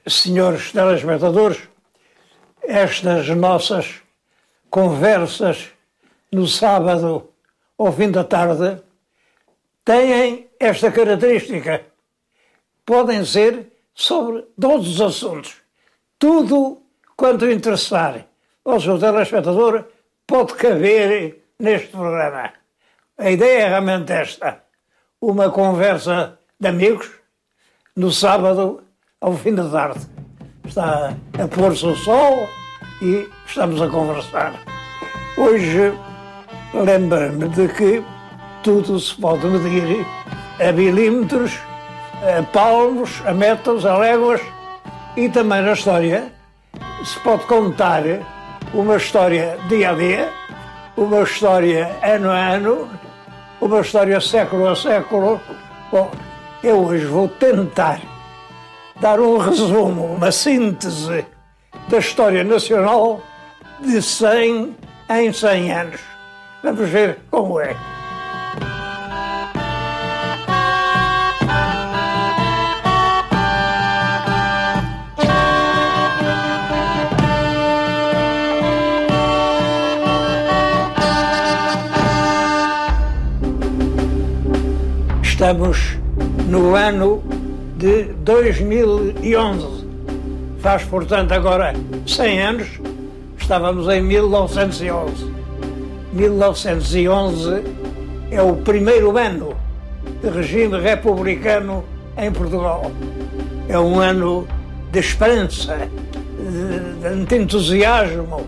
senhores telespectadores, estas nossas conversas no sábado ao fim da tarde têm esta característica. Podem ser sobre todos os assuntos. Tudo quanto interessar ao seu telespectador pode caber neste programa. A ideia é realmente esta. Uma conversa de amigos no sábado ao fim da tarde. Está a pôr-se o sol e estamos a conversar. Hoje lembra-me de que tudo se pode medir a milímetros, a palmos, a metros, a léguas, e também na história se pode contar uma história dia a dia, uma história ano a ano, uma história século a século. Bom, eu hoje vou tentar dar um resumo, uma síntese da história nacional de 100 em 100 anos. Vamos ver como é. Estamos no ano de 2011. Faz, portanto, agora 100 anos. Estávamos em 1911. 1911 é o primeiro ano de regime republicano em Portugal. É um ano de esperança, de entusiasmo.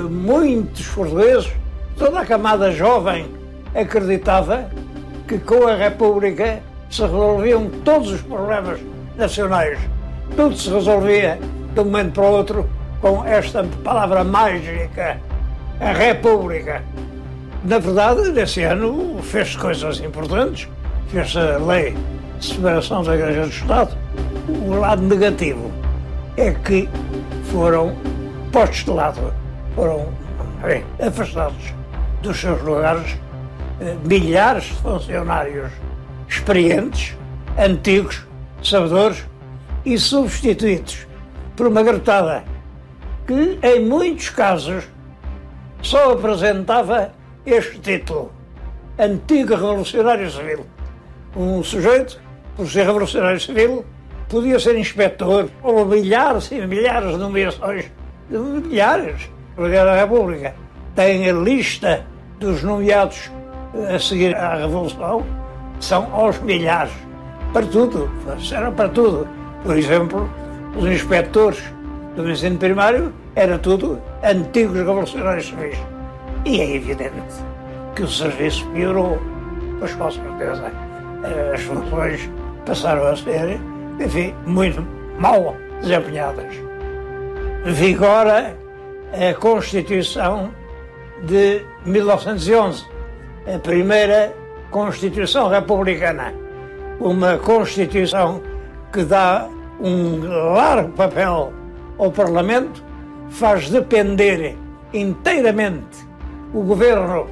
Muitos portugueses, toda a camada jovem, acreditava que com a República se resolviam todos os problemas nacionais. Tudo se resolvia de um momento para o outro com esta palavra mágica, a República. Na verdade, nesse ano fez-se coisas importantes. Fez-se a lei de separação da Igreja do Estado. O lado negativo é que foram postos de lado, foram afastados dos seus lugares milhares de funcionários experientes, antigos, sabedores, e substituídos por uma garotada que, em muitos casos, só apresentava este título: Antigo Revolucionário Civil. Um sujeito, por ser revolucionário civil, podia ser inspetor, ou milhares e milhares de nomeações, milhares. A Guerra da República tem a lista dos nomeados a seguir à Revolução, são aos milhares, para tudo, era para tudo. Por exemplo, os inspectores do ensino primário era tudo antigos revolucionários civis. E é evidente que o serviço piorou, pois com certeza as funções passaram a ser, enfim, muito mal desempenhadas. Vigora a Constituição de 1911, a primeira Constituição republicana, uma Constituição que dá um largo papel ao Parlamento, faz depender inteiramente o governo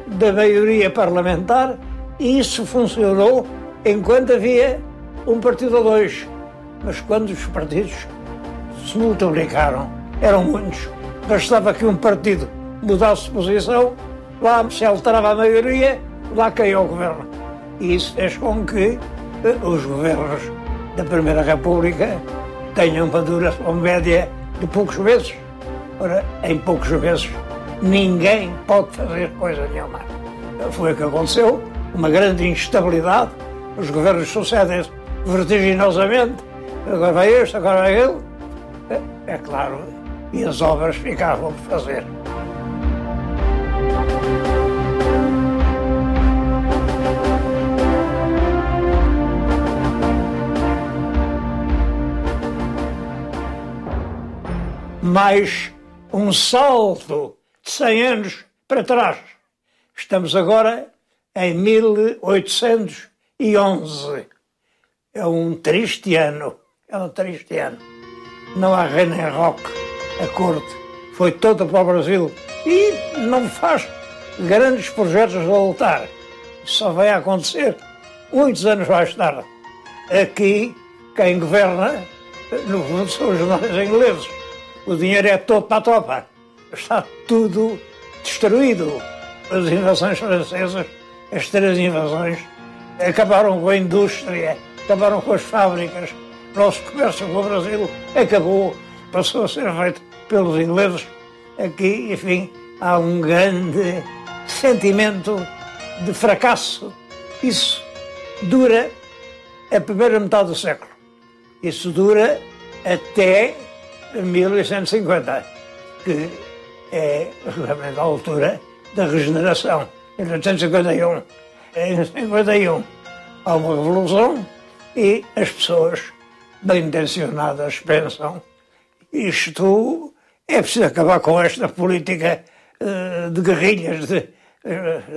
da maioria parlamentar, e isso funcionou enquanto havia um partido ou dois. Mas quando os partidos se multiplicaram, eram muitos, bastava que um partido mudasse de posição, lá se alterava a maioria, lá caiu o governo. E isso fez com que os governos da Primeira República tenham uma duração média de poucos meses. Ora, em poucos meses, ninguém pode fazer coisa nenhuma. Foi o que aconteceu, uma grande instabilidade, os governos sucedem vertiginosamente, agora vai este, agora vai ele. É claro, e as obras ficavam por fazer. Mais um salto de 100 anos para trás. Estamos agora em 1811. É um triste ano. Não há reino em roque. A corte foi toda para o Brasil e não faz grandes projetos de voltar. Isso só vai acontecer muitos anos mais tarde. Aqui, quem governa no fundo, são os jornais ingleses. O dinheiro é todo para a tropa. Está tudo destruído. As invasões francesas, as 3 invasões, acabaram com a indústria, acabaram com as fábricas. O nosso comércio com o Brasil acabou, passou a ser feito pelos ingleses. Aqui, enfim, há um grande sentimento de fracasso. Isso dura a primeira metade do século. Isso dura até 1850, que é realmente a altura da regeneração. Em 1851. Em 51 há uma revolução e as pessoas bem intencionadas pensam: isto é preciso acabar com esta política de guerrilhas,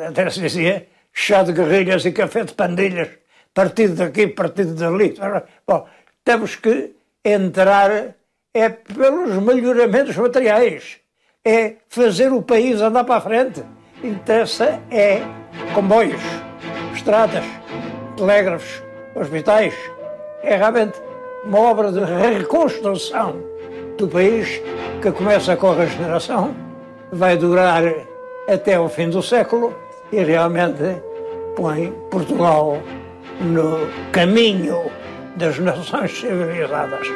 até se dizia chá de guerrilhas e café de pandilhas, partido daqui, partido dali. Bom, temos que entrar pelos melhoramentos materiais, é fazer o país andar para a frente. Interessa comboios, estradas, telégrafos, hospitais. É realmente uma obra de reconstrução do país que começa com a regeneração, vai durar até o fim do século e realmente põe Portugal no caminho das nações civilizadas.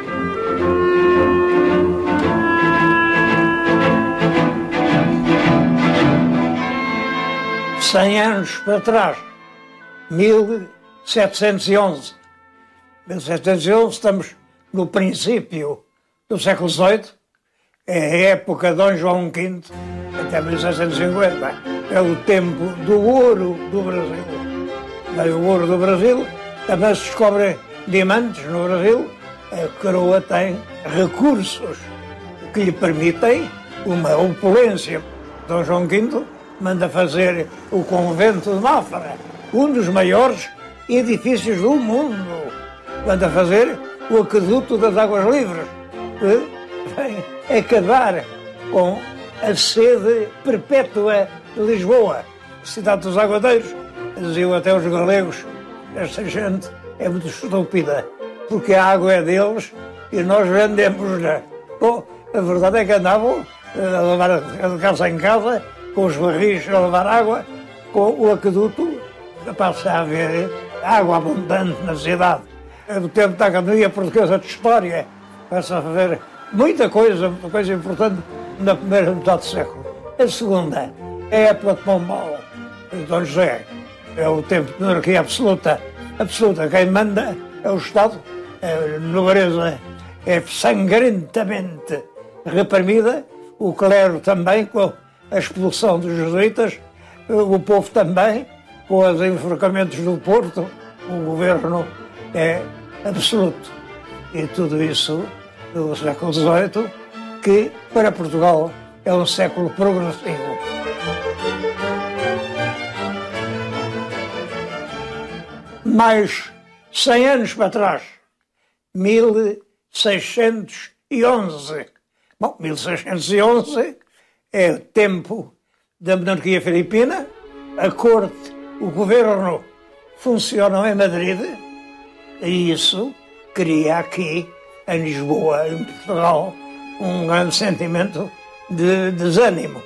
100 anos para trás, 1711. 1711, estamos no princípio do século XVIII, é a época de Dom João V, até 1750. É o tempo do ouro do Brasil. Daí o ouro do Brasil, também se descobrem diamantes no Brasil. A coroa tem recursos que lhe permitem uma opulência. Dom João V manda fazer o convento de Mafra, um dos maiores edifícios do mundo. Manda fazer o aqueduto das Águas Livres, que vem acabar com a sede perpétua de Lisboa, cidade dos aguadeiros. Diziam até os galegos: esta gente é muito estúpida, porque a água é deles e nós vendemos-lhe. Bom, a verdade é que andavam a levar de casa em casa, com os barris a levar água, com o aqueduto, passa a haver água abundante na cidade. No tempo da Academia Portuguesa de História, passa a haver muita coisa importante na primeira metade do século. A segunda é a época de Pombal, de Dom José. É o tempo de monarquia absoluta. Absoluta. Quem manda é o Estado. A nobreza é sangrentamente reprimida. O clero também, com a expulsão dos jesuítas. O povo também, com os enforcamentos do Porto. O governo é absoluto. E tudo isso do século XVIII, que para Portugal é um século progressivo. Mais 100 anos para trás, 1611. Bom, 1611 é o tempo da monarquia filipina, a corte, o governo funcionam em Madrid, e isso cria aqui, em Lisboa, em Portugal, um grande sentimento de desânimo.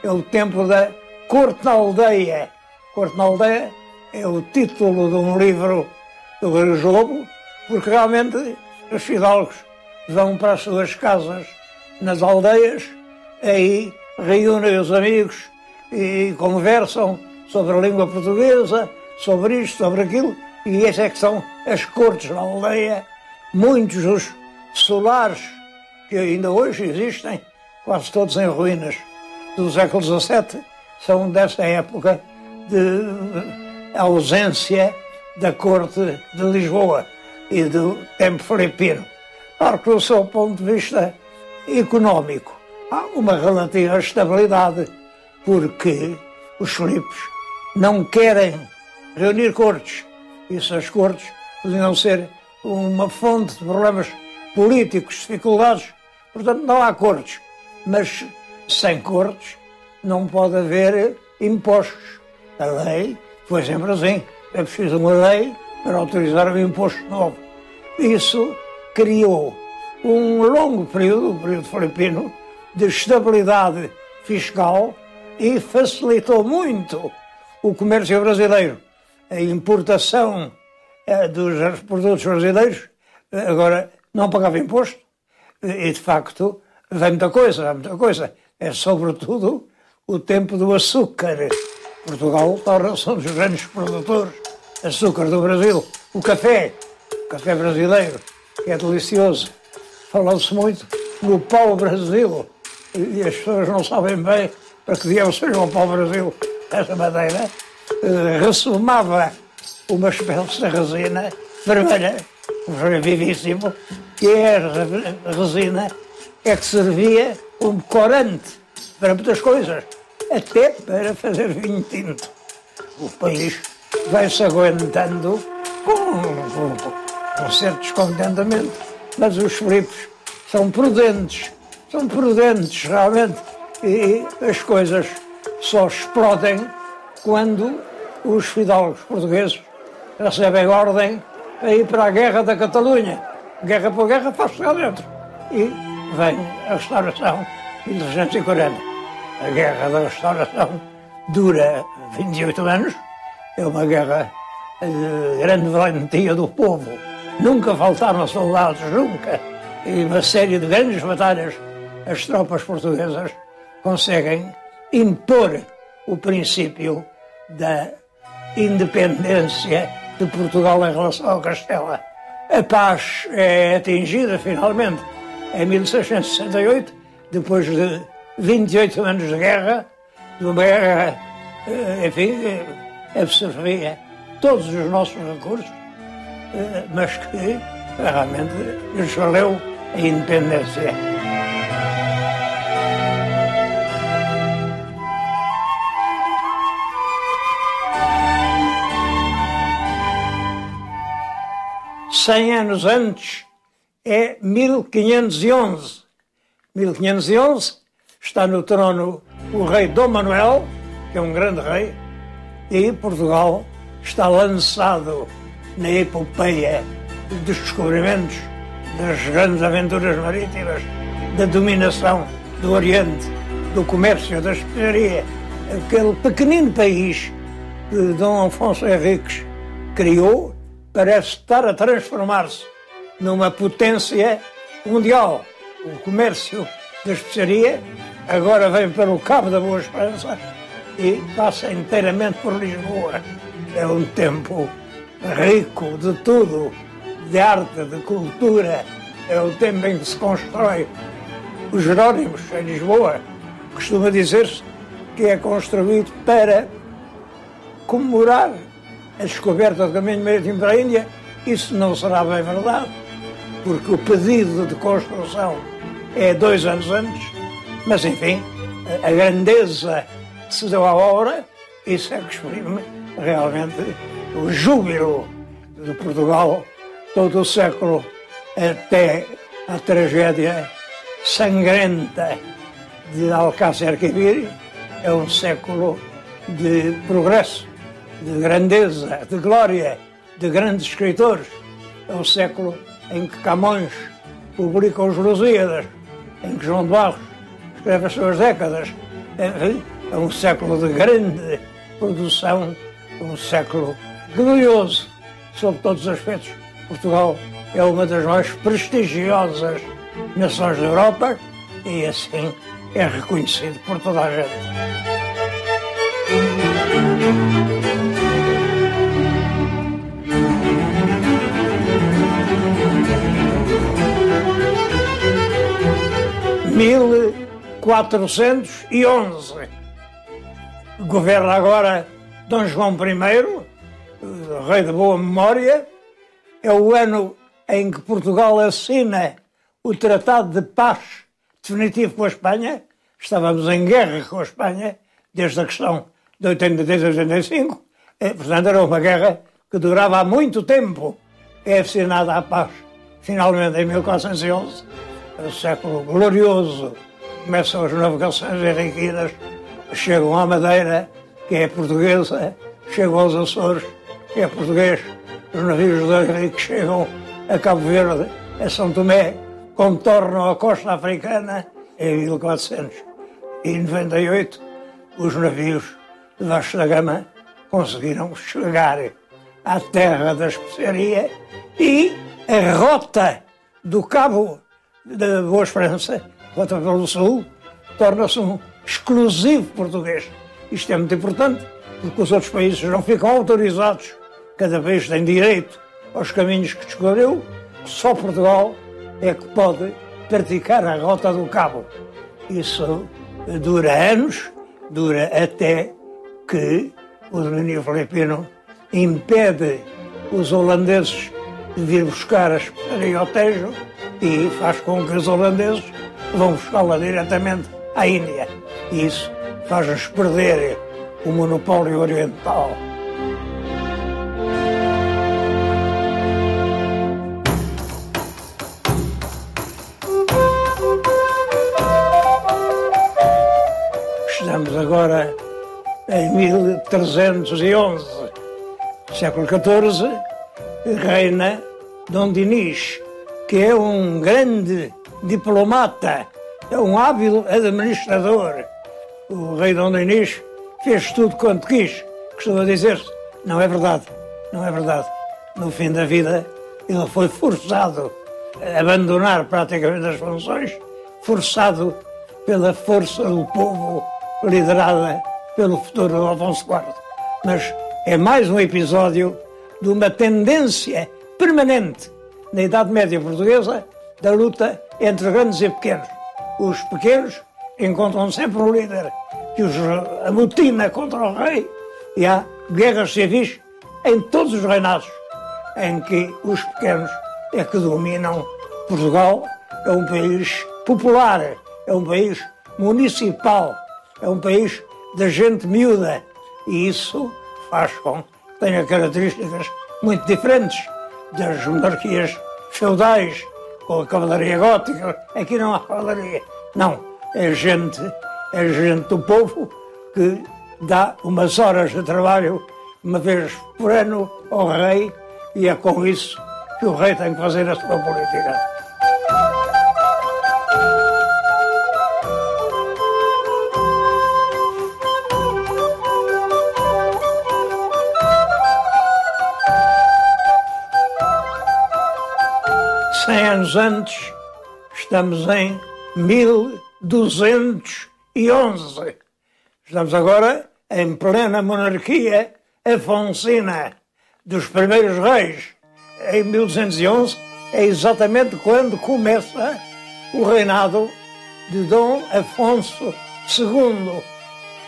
É o tempo da Corte na Aldeia. Corte na Aldeia é o título de um livro do Rui Lobo, porque realmente os fidalgos vão para as suas casas nas aldeias, aí reúnem os amigos e conversam sobre a língua portuguesa, sobre isto, sobre aquilo, e essas é que são as cortes na aldeia. Muitos dos solares que ainda hoje existem, quase todos em ruínas, do século XVII, são dessa época de ausência da corte de Lisboa e do tempo filipino. Claro que, do seu ponto de vista económico, há uma relativa estabilidade, porque os filipos não querem reunir cortes. E essas cortes podiam ser uma fonte de problemas políticos, dificuldades. Portanto, não há cortes. Mas sem cortes não pode haver impostos. A lei foi sempre assim. É preciso uma lei para autorizar um imposto novo. Isso criou um longo período, o período filipino, de estabilidade fiscal e facilitou muito o comércio brasileiro. A importação dos produtos brasileiros agora não pagava imposto e, de facto, vem muita coisa, muita coisa. É sobretudo o tempo do açúcar. Portugal torna-se um dos grandes produtores de açúcar do Brasil. O café brasileiro, que é delicioso. Fala-se muito no pau-brasil e as pessoas não sabem bem para que diabos seja o pau-brasil. Essa madeira ressumava uma espécie de resina vermelha, vivíssimo, e essa resina é que servia como corante para muitas coisas, até para fazer vinho tinto. O país vai-se aguentando com certo descontentamento, mas os filipos são prudentes realmente, e as coisas só explodem quando os fidalgos portugueses recebem ordem a ir para a guerra da Catalunha. Guerra por guerra faz-se lá dentro. E vem a restauração em 1340. A guerra da restauração dura 28 anos. É uma guerra de grande valentia do povo. Nunca faltaram soldados, nunca. E uma série de grandes batalhas, as tropas portuguesas conseguem impor o princípio da independência de Portugal em relação ao Castela. A paz é atingida, finalmente, em 1668, depois de 28 anos de guerra, de uma guerra, enfim, absorvia todos os nossos recursos, mas que realmente nos valeu a independência. Cem anos antes é 1511. 1511 está no trono o rei Dom Manuel, que é um grande rei, e Portugal está lançado na epopeia dos descobrimentos, das grandes aventuras marítimas, da dominação do Oriente, do comércio, da especiaria. Aquele pequenino país que Dom Afonso Henriques criou parece estar a transformar-se numa potência mundial. O comércio da especiaria agora vem para o Cabo da Boa Esperança e passa inteiramente por Lisboa. É um tempo rico de tudo, de arte, de cultura. É o tempo em que se constrói os Jerónimos em Lisboa. Costuma dizer-se que é construído para comemorar a descoberta do caminho marítimo para a Índia. Isso não será bem verdade, porque o pedido de construção é 2 anos antes, mas enfim, a grandeza que se deu à obra, isso é que exprime realmente o júbilo de Portugal todo o século até a tragédia sangrenta de Alcácer Quibir. É um século de progresso, de grandeza, de glória, de grandes escritores. É o século em que Camões publica os Lusíadas, em que João de Barros escreve as suas décadas. É um século de grande produção, um século glorioso sob todos os aspectos. Portugal é uma das mais prestigiosas nações da Europa e assim é reconhecido por toda a gente. 1411. Governa agora Dom João I, rei de boa memória. É o ano em que Portugal assina o Tratado de Paz definitivo com a Espanha. Estávamos em guerra com a Espanha desde a questão de 83 a 85. Portanto, era uma guerra que durava há muito tempo. É assinada a paz, finalmente, em 1411. O século glorioso. Começam as navegações henriquinas, chegam à Madeira, que é portuguesa, chegam aos Açores, que é português, os navios de Henrique chegam a Cabo Verde, a São Tomé, contornam a costa africana em 1498. Os navios de Vasco da Gama conseguiram chegar à terra da especiaria e a rota do Cabo da Boa Esperança, rota pelo sul, torna-se um exclusivo português. Isto é muito importante, porque os outros países não ficam autorizados, cada país tem direito aos caminhos que escolheu, só Portugal é que pode praticar a rota do Cabo. Isso dura anos, dura até que o domínio filipino impede os holandeses de vir buscar a especiaria ao Tejo e faz com que os holandeses vão buscá-la diretamente à Índia. E isso faz-nos perder o monopólio oriental. Estamos agora em 1311, século XIV, reina Dom Dinis, que é um grande diplomata, é um hábil administrador. O rei Dom Dinis fez tudo quanto quis, costuma dizer-se. Não é verdade, não é verdade. No fim da vida, ele foi forçado a abandonar praticamente as funções, forçado pela força do povo liderada pelo futuro Afonso IV. Mas é mais um episódio de uma tendência permanente na Idade Média portuguesa da luta entre grandes e pequenos. Os pequenos encontram sempre um líder que os amotina contra o rei e há guerras civis em todos os reinados em que os pequenos é que dominam. Portugal é um país popular, é um país municipal, é um país da gente miúda e isso faz com que tenha características muito diferentes das monarquias feudais ou a cavalaria gótica. Aqui não há cavalaria, não. É gente do povo que dá umas horas de trabalho uma vez por ano ao rei e é com isso que o rei tem que fazer a sua política. Cem anos antes, estamos em 1211. Estamos agora em plena monarquia afonsina dos primeiros reis. Em 1211 é exatamente quando começa o reinado de Dom Afonso II.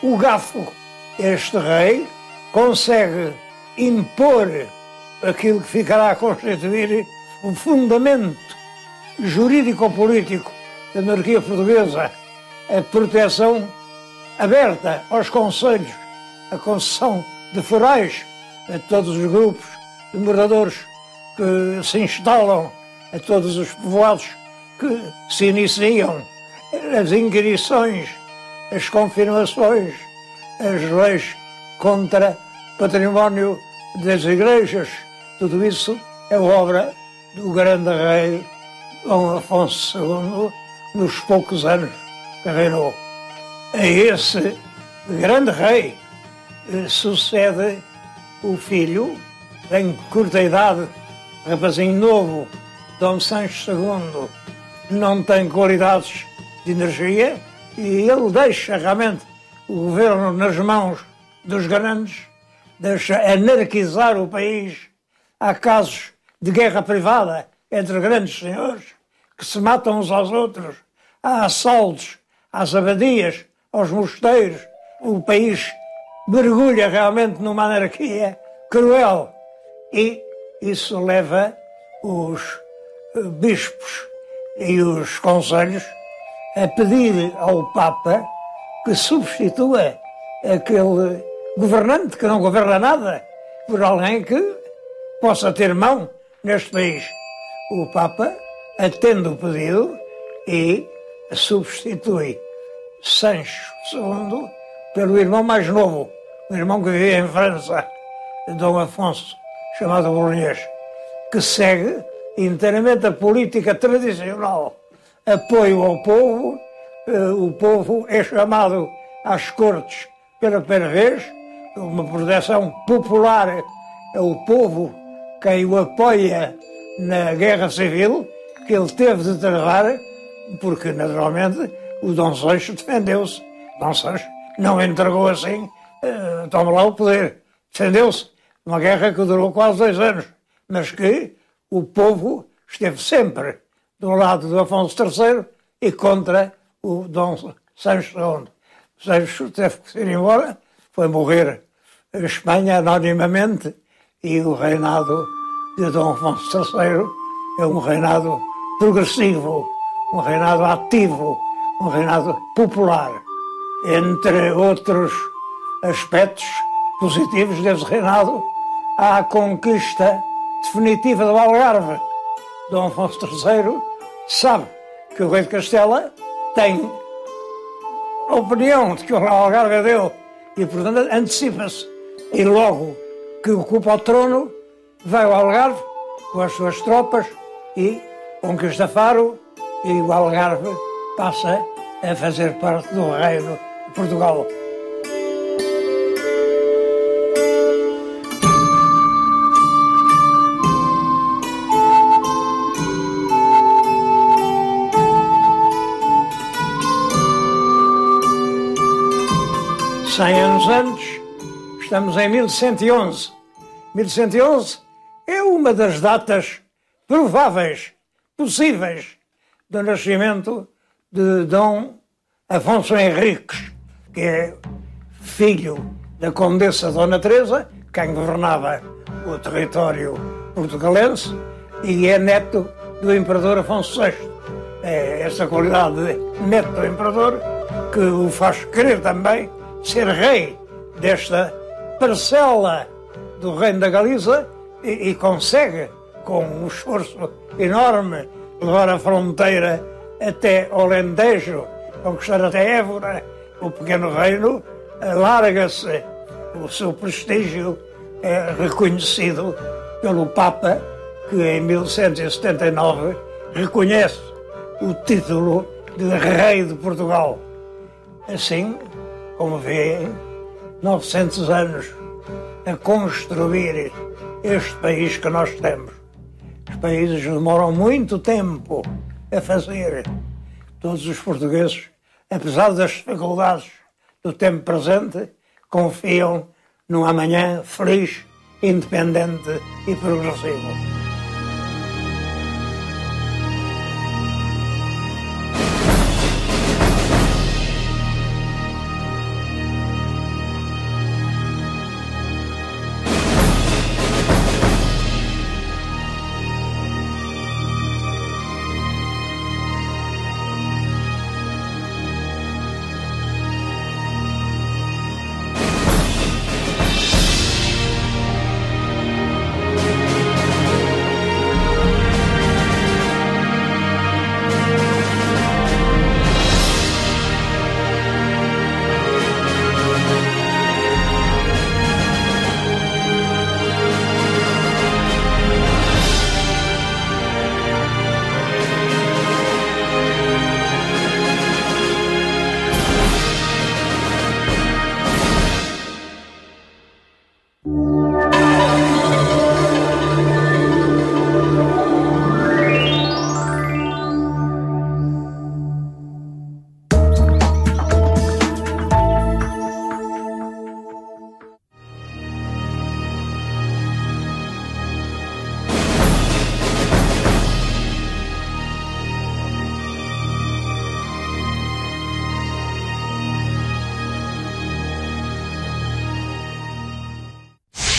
O Gafo, este rei, consegue impor aquilo que ficará a constituir o fundamento jurídico-político da monarquia portuguesa, a proteção aberta aos concelhos, a concessão de forais a todos os grupos de moradores que se instalam, a todos os povoados que se iniciam, as inquirições, as confirmações, as leis contra património das igrejas, tudo isso é obra do grande rei Dom Afonso II nos poucos anos que reinou. A esse grande rei sucede o filho, em curta idade, rapazinho novo, Dom Sancho II, não tem qualidades de energia e ele deixa realmente o governo nas mãos dos grandes, deixa anarquizar o país. Há casos de guerra privada entre grandes senhores que se matam uns aos outros. Há assaltos às abadias, aos mosteiros. O país mergulha realmente numa anarquia cruel e isso leva os bispos e os conselhos a pedir ao Papa que substitua aquele governante que não governa nada por alguém que possa ter mão neste país. O Papa atende o pedido e substitui Sancho II pelo irmão mais novo, o irmão que vivia em França, Dom Afonso, chamado Bolonês, que segue inteiramente a política tradicional apoio ao povo, o povo é chamado às cortes pela primeira vez, uma proteção popular é o povo quem o apoia na guerra civil, que ele teve de travar, porque naturalmente o Dom Sancho defendeu-se. Dom Sancho não entregou assim, toma lá o poder. Defendeu-se numa guerra que durou quase 2 anos, mas que o povo esteve sempre do lado do Afonso III e contra o Dom Sancho II. Sancho teve que ir embora, foi morrer em Espanha anonimamente, e o reinado de Dom Afonso III é um reinado progressivo, um reinado ativo, um reinado popular. Entre outros aspectos positivos desse reinado, há a conquista definitiva do Algarve. Dom Afonso III sabe que o rei de Castela tem a opinião de que o Algarve é dele e, portanto, antecipa-se. E logo que ocupa o trono, vai ao Algarve com as suas tropas e conquista Faro, e o Algarve passa a fazer parte do reino de Portugal. Cem anos antes, estamos em 1111. 1111 é uma das datas prováveis, possíveis, do nascimento de Dom Afonso Henriques, que é filho da Condessa Dona Teresa, quem governava o território portugalense, e é neto do Imperador Afonso VI. É essa qualidade de neto do Imperador que o faz querer também ser rei desta parcela do Reino da Galiza e consegue, com um esforço enorme, levar a fronteira até o Alentejo, conquistar até Évora. O pequeno reino alarga-se, o seu prestígio é reconhecido pelo Papa, que em 1179 reconhece o título de Rei de Portugal. Assim, como vê, 900 anos a construir este país que nós temos. Os países demoram muito tempo a fazer. Todos os portugueses, apesar das dificuldades do tempo presente, confiam num amanhã feliz, independente e progressivo.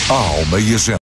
A alma e a gente.